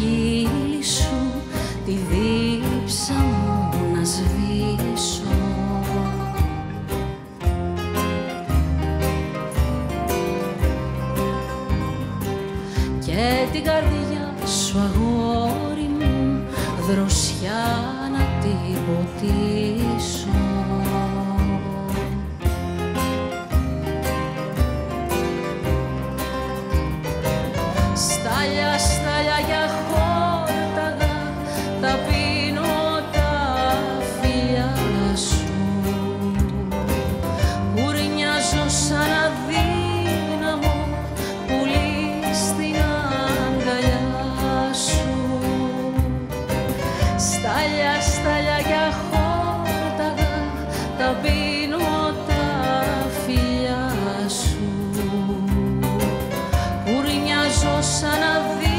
χείλη σου τη δίψα μου να σβήσω. Και την καρδιά σου αγόρι μου δροσιά να την ποτίσω. Στάλια, στάλια για χόρταγα τα πίνω τα φιλιά σου. Κουρνιάζω σαν αδύναμο πουλί στην αγκαλιά σου. Στάλια, στάλια για χόρταγα τα πίνω τα φιλιά σου. Κουρνιάζω σαν αδύναμο